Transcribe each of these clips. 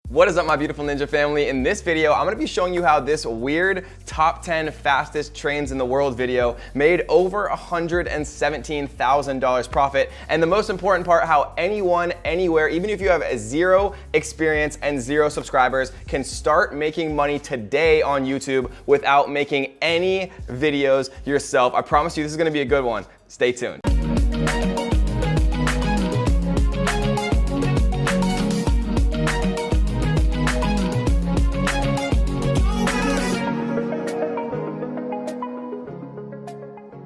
What is up, my beautiful ninja family? In this video, I'm gonna be showing you how this weird top 10 fastest trains in the world video made over $117,000 profit. And the most important part, how anyone, anywhere, even if you have zero experience and zero subscribers, can start making money today on YouTube without making any videos yourself. I promise you this is gonna be a good one. Stay tuned.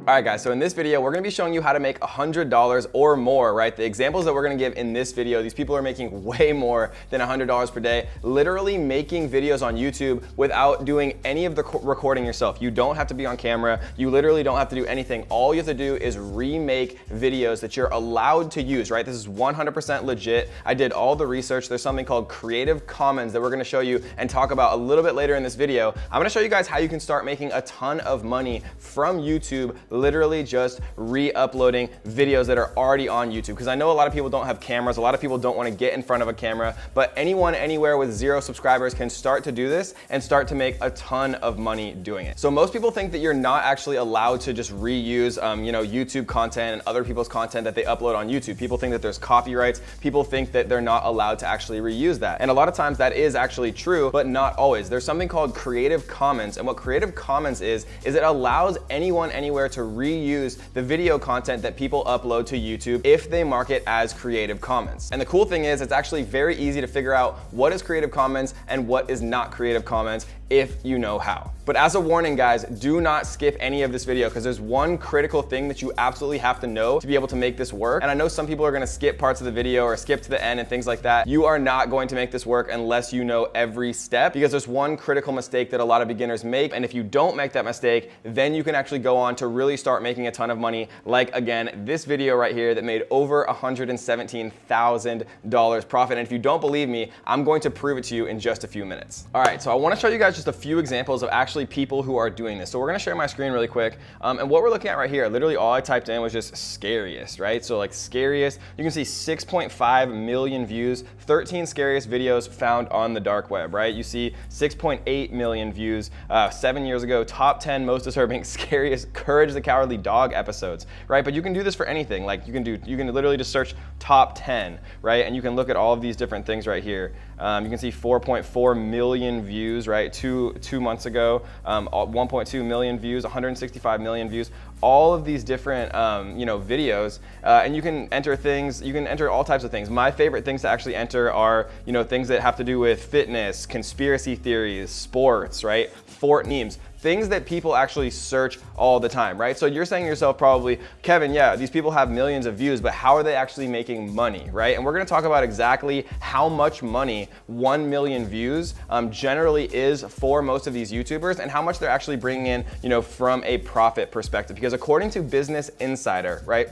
All right, guys, so in this video, we're gonna be showing you how to make $100 or more, right? The examples that we're gonna give in this video, these people are making way more than $100 per day, literally making videos on YouTube without doing any of the recording yourself. You don't have to be on camera. You literally don't have to do anything. All you have to do is remake videos that you're allowed to use, right? This is 100% legit. I did all the research. There's something called Creative Commons that we're gonna show you and talk about a little bit later in this video. I'm gonna show you guys how you can start making a ton of money from YouTube, literally just re-uploading videos that are already on YouTube. Because I know a lot of people don't have cameras, a lot of people don't want to get in front of a camera, but anyone, anywhere with zero subscribers can start to do this and start to make a ton of money doing it. So most people think that you're not actually allowed to just reuse YouTube content and other people's content that they upload on YouTube. People think that there's copyrights. People think that they're not allowed to actually reuse that. And a lot of times that is actually true, but not always. There's something called Creative Commons, and what Creative Commons is it allows anyone, anywhere to reuse the video content that people upload to YouTube if they mark it as Creative Commons. And the cool thing is it's actually very easy to figure out what is Creative Commons and what is not Creative Commons if you know how. But as a warning, guys, do not skip any of this video because there's one critical thing that you absolutely have to know to be able to make this work. And I know some people are gonna skip parts of the video or skip to the end and things like that. You are not going to make this work unless you know every step, because there's one critical mistake that a lot of beginners make. And if you don't make that mistake, then you can actually go on to really start making a ton of money. Like, again, this video right here that made over $117,000 profit. And if you don't believe me, I'm going to prove it to you in just a few minutes. All right, so I wanna show you guys just a few examples of actually people who are doing this. So we're gonna share my screen really quick. And what we're looking at right here, literally all I typed in was just scariest, right? So like scariest, you can see 6.5 million views, 13 scariest videos found on the dark web, right? You see 6.8 million views 7 years ago, top 10 most disturbing, scariest Courage the Cowardly Dog episodes, right? But you can do this for anything. Like you can literally just search top 10, right? And you can look at all of these different things right here. You can see 4.4 million views, right? Two months ago, 1.2 million views, 165 million views, all of these different videos, and you can enter things, you can enter all types of things. My favorite things to actually enter are things that have to do with fitness, conspiracy theories, sports, right? Fort memes, things that people actually search all the time, right? So you're saying to yourself probably, Kevin, yeah, these people have millions of views, but how are they actually making money, right? And we're gonna talk about exactly how much money 1 million views generally is for most of these YouTubers and how much they're actually bringing in, from a profit perspective. Because according to Business Insider, right,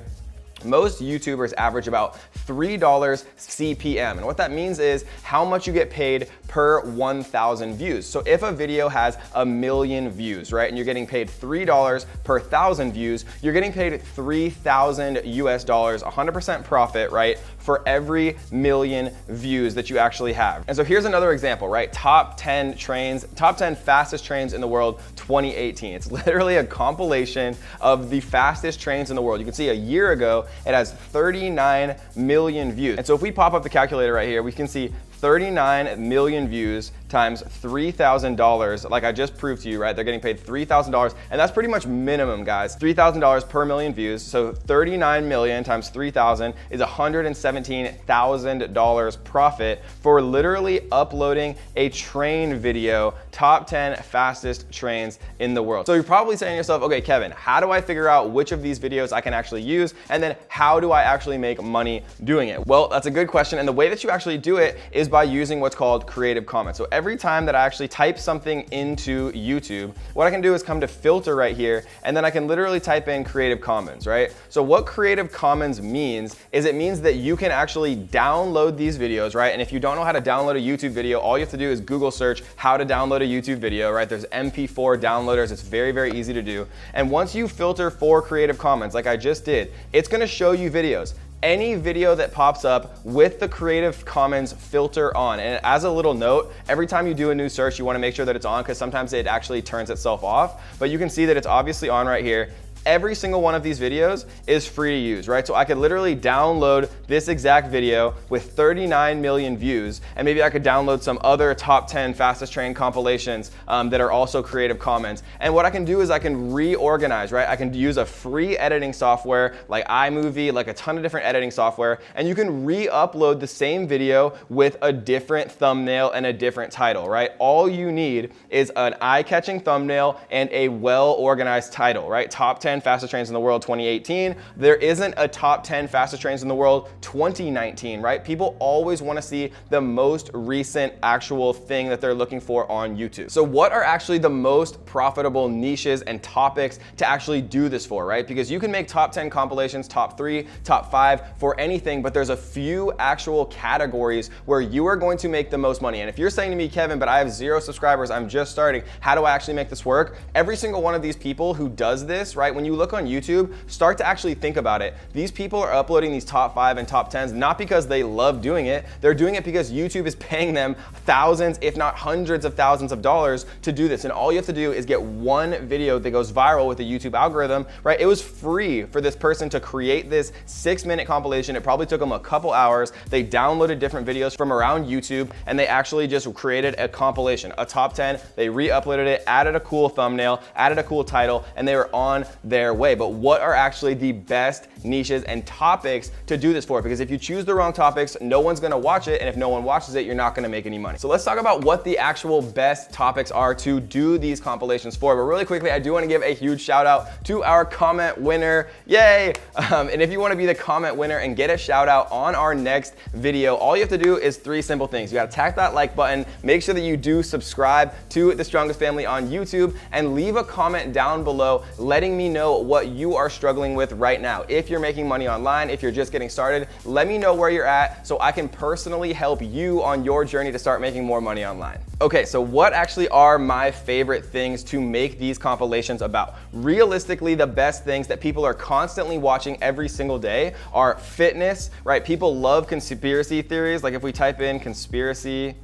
most YouTubers average about $3 CPM. And what that means is how much you get paid per 1,000 views. So if a video has 1 million views, right, and you're getting paid $3 per 1,000 views, you're getting paid $3,000 US, 100% profit, right, for every 1 million views that you actually have. And so here's another example, right? Top 10 fastest trains in the world 2018. It's literally a compilation of the fastest trains in the world. You can see a year ago, it has 39 million views. And so if we pop up the calculator right here, we can see 39 million views times $3,000, like I just proved to you, right? They're getting paid $3,000, and that's pretty much minimum, guys. $3,000 per million views, so 39 million times 3,000 is $117,000 profit for literally uploading a train video, top 10 fastest trains in the world. So you're probably saying to yourself, okay, Kevin, how do I figure out which of these videos I can actually use, and then how do I actually make money doing it? Well, that's a good question, and the way that you actually do it is by using what's called Creative Commons. So every time that I actually type something into YouTube, what I can do is come to filter right here, and then I can literally type in Creative Commons, right? So what Creative Commons means is it means that you can actually download these videos, right? And if you don't know how to download a YouTube video, all you have to do is Google search how to download a YouTube video, right? There's MP4 downloaders. It's very, very easy to do. And once you filter for Creative Commons, like I just did, it's gonna show you videos. any video that pops up with the Creative Commons filter on. And as a little note, every time you do a new search, you want to make sure that it's on because sometimes it actually turns itself off. But you can see that it's obviously on right here. Every single one of these videos is free to use, right? So I could literally download this exact video with 39 million views, and maybe I could download some other top 10 fastest train compilations that are also Creative Commons. And what I can do is I can reorganize, right? I can use a free editing software like iMovie, like a ton of different editing software, and you can re-upload the same video with a different thumbnail and a different title, right? All you need is an eye-catching thumbnail and a well-organized title, right? Top 10 fastest trains in the world 2018. There isn't a top 10 fastest trains in the world 2019, right? People always want to see the most recent actual thing that they're looking for on YouTube. So what are actually the most profitable niches and topics to actually do this for, right? Because you can make top 10 compilations, top 3, top 5 for anything, but there's a few actual categories where you are going to make the most money. And if you're saying to me, Kevin, but I have 0 subscribers, I'm just starting, how do I actually make this work? Every single one of these people who does this, right? When you look on YouTube, start to actually think about it. These people are uploading these top 5 and top 10s not because they love doing it. They're doing it because YouTube is paying them thousands, if not hundreds of thousands of dollars to do this. And all you have to do is get one video that goes viral with the YouTube algorithm, right? It was free for this person to create this 6-minute compilation. It probably took them a couple hours. They downloaded different videos from around YouTube and they actually just created a compilation, a top 10. They re-uploaded it, added a cool thumbnail, added a cool title, and they were on their way. But what are actually the best niches and topics to do this for? Because if you choose the wrong topics, no one's gonna watch it, and if no one watches it, you're not gonna make any money. So let's talk about what the actual best topics are to do these compilations for. But really quickly, I do wanna give a huge shout out to our comment winner, yay! And if you wanna be the comment winner and get a shout out on our next video, all you have to do is 3 simple things. You gotta tap that like button, make sure that you do subscribe to The Strongest Family on YouTube, and leave a comment down below letting me know what you are struggling with right now. If you're making money online, if you're just getting started, let me know where you're at so I can personally help you on your journey to start making more money online. Okay, so what actually are my favorite things to make these compilations about? Realistically, the best things that people are constantly watching every single day are fitness, right? People love conspiracy theories. Like if we type in conspiracy,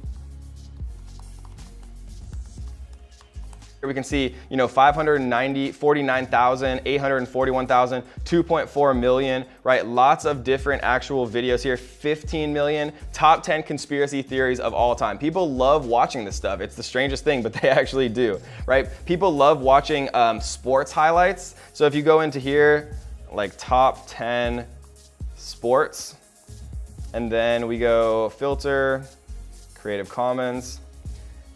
we can see, 49,000, 841,000, 2.4 million, right? Lots of different actual videos here, 15 million, top 10 conspiracy theories of all time. People love watching this stuff. It's the strangest thing, but they actually do, right? People love watching sports highlights. So if you go into here, like top 10 sports, and then we go filter, Creative Commons,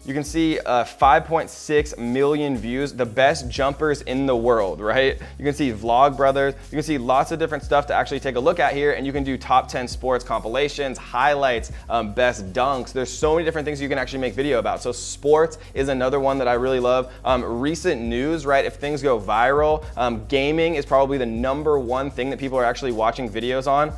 you can see 5.6 million views, the best jumpers in the world, right? You can see Vlogbrothers, you can see lots of different stuff to actually take a look at here, and you can do top 10 sports compilations, highlights, best dunks. There's so many different things you can actually make video about. So sports is another one that I really love. Recent news, right? If things go viral, gaming is probably the #1 thing that people are actually watching videos on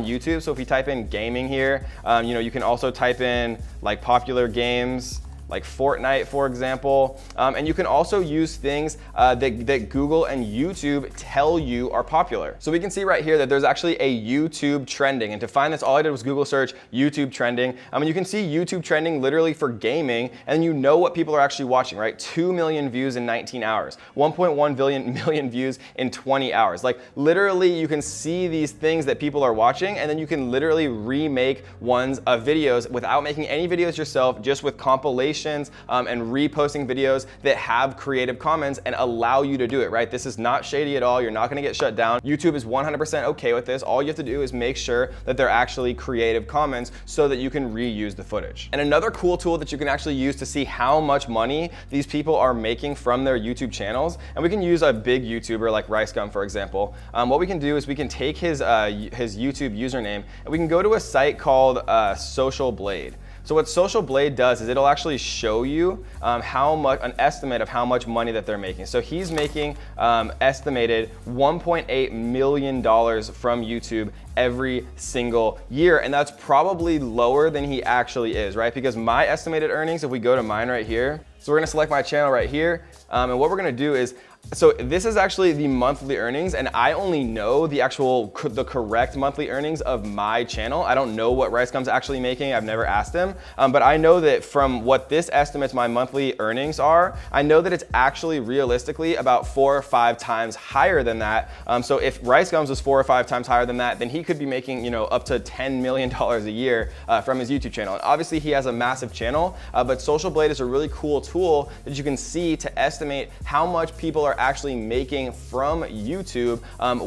YouTube. So if you type in gaming here, you can also type in like popular games, like Fortnite, for example. And you can also use things that Google and YouTube tell you are popular. So we can see right here that there's actually a YouTube trending. And to find this, all I did was Google search YouTube trending. You can see YouTube trending literally for gaming, and you know what people are actually watching, right? 2 million views in 19 hours, 1.1 million views in 20 hours. Like literally you can see these things that people are watching, and then you can literally remake ones of videos without making any videos yourself, just with compilations and reposting videos that have Creative Commons and allow you to do it, right? This is not shady at all. You're not gonna get shut down. YouTube is 100% okay with this. All you have to do is make sure that they're actually Creative Commons so that you can reuse the footage. And another cool tool that you can actually use to see how much money these people are making from their YouTube channels, and we can use a big YouTuber like RiceGum, for example. What we can do is we can take his YouTube username and we can go to a site called Social Blade. So what Social Blade does is it'll actually show you an estimate of how much money that they're making. So he's making estimated $1.8 million from YouTube every single year. And that's probably lower than he actually is, right? Because my estimated earnings, if we go to mine right here, so we're gonna select my channel right here. And what we're gonna do is, so this is actually the monthly earnings, and I only know the correct monthly earnings of my channel. I don't know what RiceGum's actually making. I've never asked him, but I know that from what this estimates my monthly earnings are, I know that it's actually realistically about 4 or 5 times higher than that. So if RiceGum's was 4 or 5 times higher than that, then he could be making, up to $10 million a year from his YouTube channel. And obviously he has a massive channel, but Social Blade is a really cool tool that you can see to estimate how much people are actually making from YouTube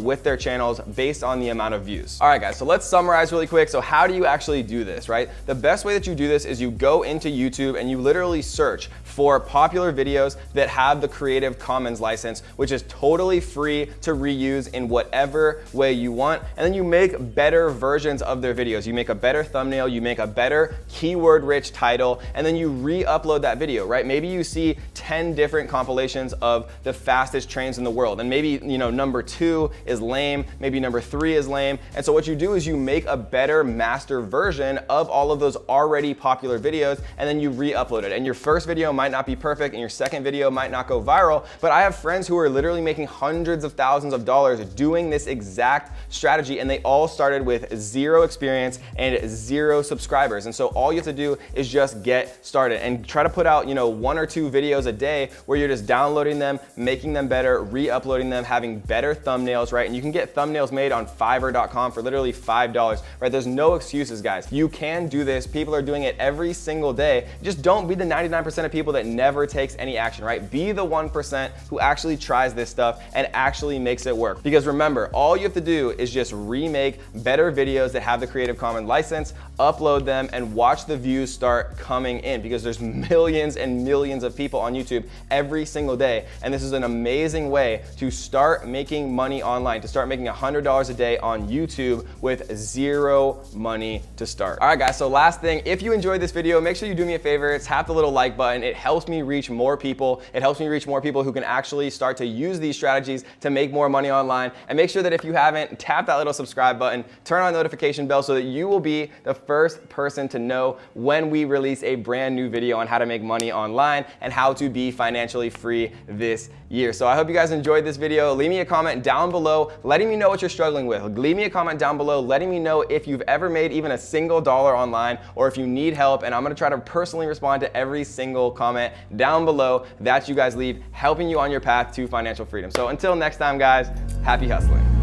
with their channels based on the amount of views. All right, guys, so let's summarize really quick. So how do you actually do this, right? The best way that you do this is you go into YouTube and you literally search for popular videos that have the Creative Commons license, which is totally free to reuse in whatever way you want. And then you make better versions of their videos. You make a better thumbnail, you make a better keyword-rich title, and then you re-upload that video, right? Maybe you see 10 different compilations of the fastest trains in the world, and maybe number 2 is lame, maybe number 3 is lame, and so what you do is you make a better master version of all of those already popular videos, and then you re-upload it. And your first video might not be perfect, and your second video might not go viral, but I have friends who are literally making hundreds of thousands of dollars doing this exact strategy, and they all started with 0 experience and 0 subscribers. And so all you have to do is just get started and try to put out 1 or 2 videos a day where you're just downloading them, making them better, re-uploading them, having better thumbnails, right? And you can get thumbnails made on Fiverr.com for literally $5, right? There's no excuses, guys. You can do this. People are doing it every single day. Just don't be the 99% of people that never takes any action, right? Be the 1% who actually tries this stuff and actually makes it work. Because remember, all you have to do is just remake better videos that have the Creative Commons license, upload them, and watch the views start coming in, because there's millions and millions of people on YouTube every single day. And this is an amazing way to start making money online, to start making $100 a day on YouTube with 0 money to start. All right, guys, so last thing, if you enjoyed this video, make sure you do me a favor, tap the little like button. It helps me reach more people. It helps me reach more people who can actually start to use these strategies to make more money online. And make sure that if you haven't, tap that little subscribe button, turn on the notification bell so that you will be the first person to know when we release a brand new video on how to make money online and how to be financially free this year. So I hope you guys enjoyed this video. Leave me a comment down below letting me know what you're struggling with. Leave me a comment down below letting me know if you've ever made even a single dollar online, or if you need help, and I'm gonna try to personally respond to every single comment down below that you guys leave, helping you on your path to financial freedom. So until next time, guys, happy hustling.